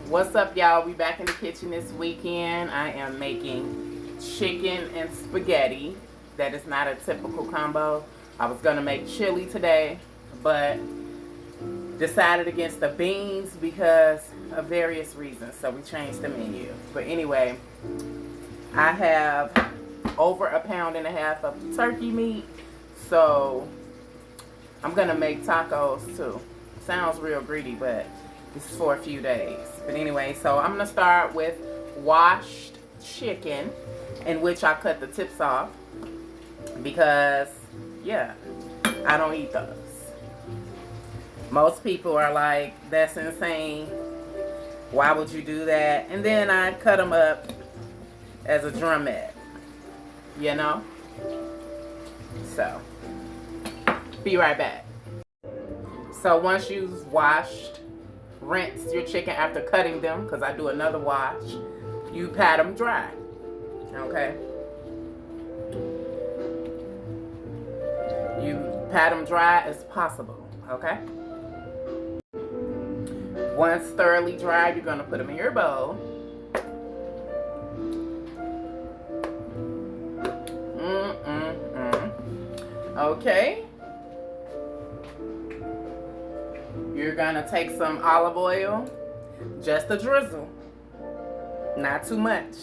What's up, y'all? We back in the kitchen this weekend. I am making chicken and spaghetti. That is not a typical combo. I was gonna make chili today, but decided against the beans because of various reasons. So we changed the menu. But anyway, I have over 1.5 pounds of turkey meat. So I'm gonna make tacos too. Sounds real greedy, but this is for a few days. But anyway, so I'm gonna start with washed chicken, in which I cut the tips off because, yeah, I don't eat those. Most people are like, that's insane. Why would you do that? And then I cut them up as a drumette, you know? So, be right back. So once you've washed, rinse your chicken after cutting them, because I do another wash, you pat them dry, okay? You pat them dry as possible, okay? Once thoroughly dry, you're gonna put them in your bowl. Okay. You're gonna take some olive oil, just a drizzle, not too much.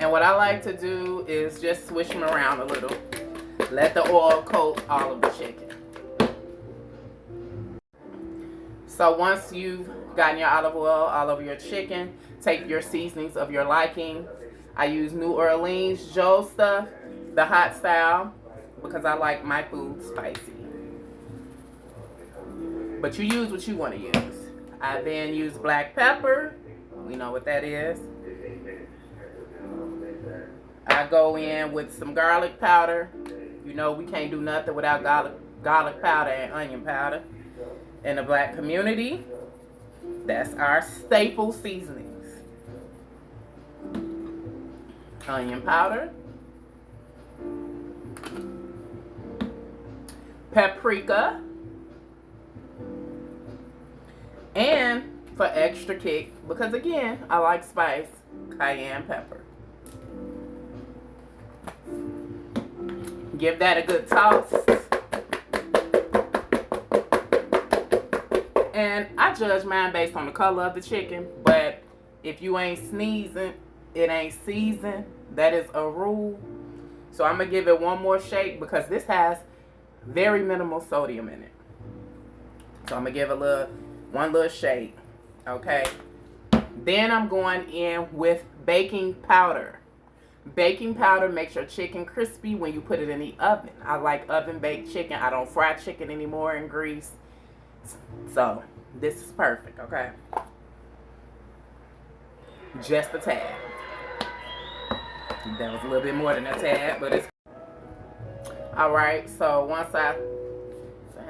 And what I like to do is just swish them around a little. Let the oil coat all of the chicken. So once you've gotten your olive oil all over your chicken, take your seasonings of your liking. I use New Orleans Joe stuff, the hot style, because I like my food spicy. But you use what you want to use. I then use black pepper. We know what that is. I go in with some garlic powder. You know we can't do nothing without garlic powder and onion powder. In the black community, that's our staple seasonings. Onion powder. Paprika. And for extra kick, because again, I like spice, cayenne pepper. Give that a good toss. And I judge mine based on the color of the chicken, but if you ain't sneezing, it ain't seasoned. That is a rule. So I'm gonna give it one more shake because this has very minimal sodium in it. So I'm gonna give one little shake, okay? Then I'm going in with baking powder. Baking powder makes your chicken crispy when you put it in the oven. I like oven baked chicken. I don't fry chicken anymore in grease. So this is perfect, okay? Just a tad. That was a little bit more than a tad, but it's all right. So once I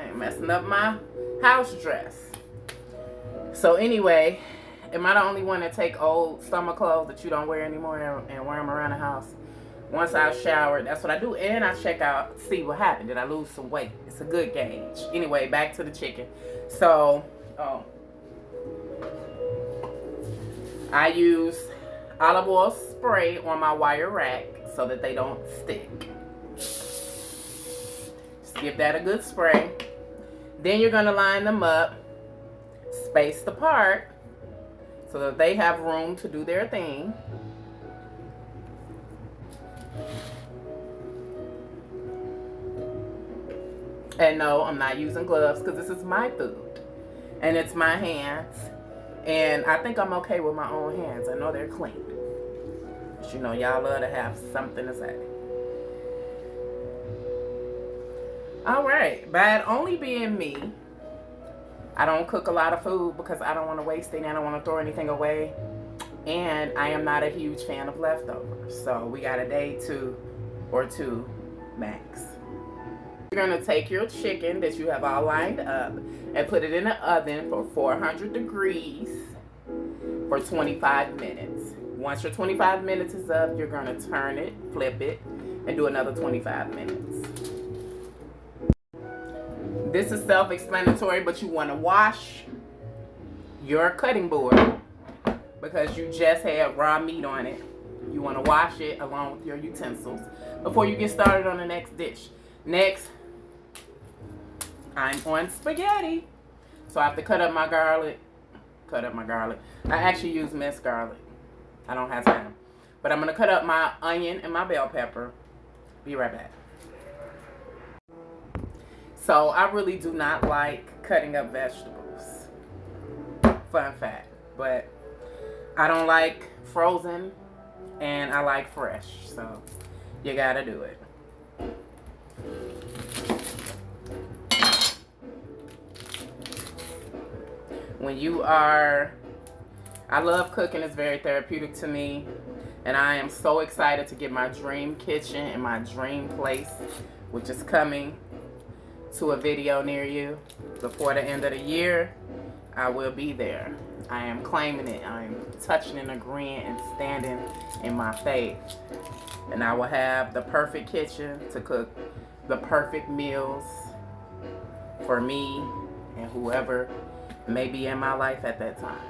ain't messing up my house dress. So anyway, am I the only one that take old summer clothes that you don't wear anymore and wear them around the house? Once I shower, that's what I do. And I check out, see what happened. Did I lose some weight? It's a good gauge. Anyway, back to the chicken. So, I use olive oil spray on my wire rack so that they don't stick. Just give that a good spray. Then you're going to line them up, spaced apart, so that they have room to do their thing. And no, I'm not using gloves because this is my food. And it's my hands. And I think I'm okay with my own hands. I know they're clean. But you know, y'all love to have something to say. Alright, by it only being me, I don't cook a lot of food because I don't want to waste it and I don't want to throw anything away. And I am not a huge fan of leftovers. So we got a day or two max. You're going to take your chicken that you have all lined up and put it in the oven for 400 degrees for 25 minutes. Once your 25 minutes is up, you're going to turn it, flip it, and do another 25 minutes. This is self-explanatory, but you want to wash your cutting board because you just had raw meat on it. You want to wash it along with your utensils before you get started on the next dish. Next, I'm on spaghetti. So I have to cut up my garlic. I actually use minced garlic. I don't have time. But I'm going to cut up my onion and my bell pepper. Be right back. So I really do not like cutting up vegetables. Fun fact. But I don't like frozen and I like fresh. So you got to do it. When you are, I love cooking. It's very therapeutic to me. And I am so excited to get my dream kitchen and my dream place, which is coming to a video near you before the end of the year. I will be there. I am claiming it. I am touching and agreeing and standing in my faith. And I will have the perfect kitchen to cook the perfect meals for me and whoever may be in my life at that time.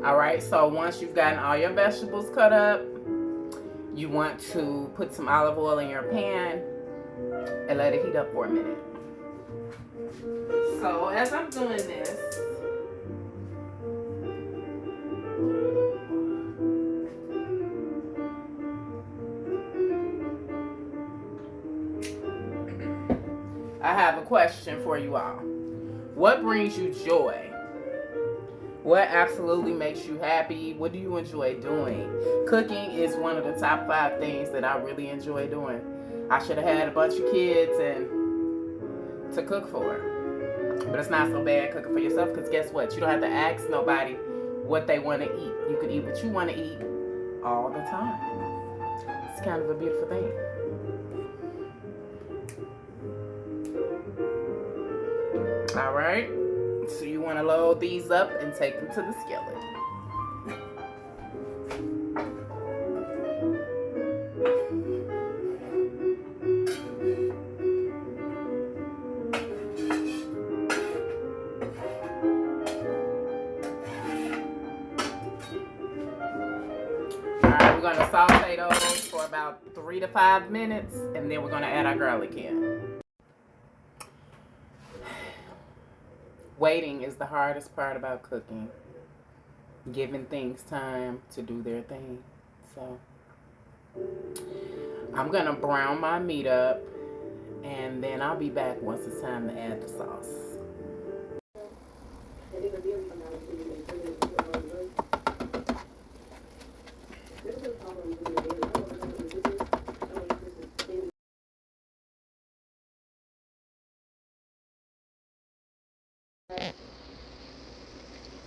Alright, so once you've gotten all your vegetables cut up, you want to put some olive oil in your pan and let it heat up for a minute. So as I'm doing this, I have a question for you all. What brings you joy? What absolutely makes you happy? What do you enjoy doing? Cooking is one of the top 5 things that I really enjoy doing. I should have had a bunch of kids and to cook for. But it's not so bad cooking for yourself because guess what? You don't have to ask nobody what they want to eat. You can eat what you want to eat all the time. It's kind of a beautiful thing. All right. So you want to load these up and take them to the skillet. Alright, we're going to saute those for about 3 to 5 minutes and then we're going to add our garlic in. Waiting is the hardest part about cooking. Giving things time to do their thing. So I'm going to brown my meat up and then I'll be back once it's time to add the sauce.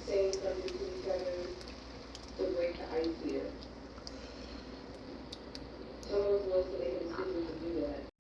Saying something to each other to break the ice here. Someone's supposed to make a decision to do that.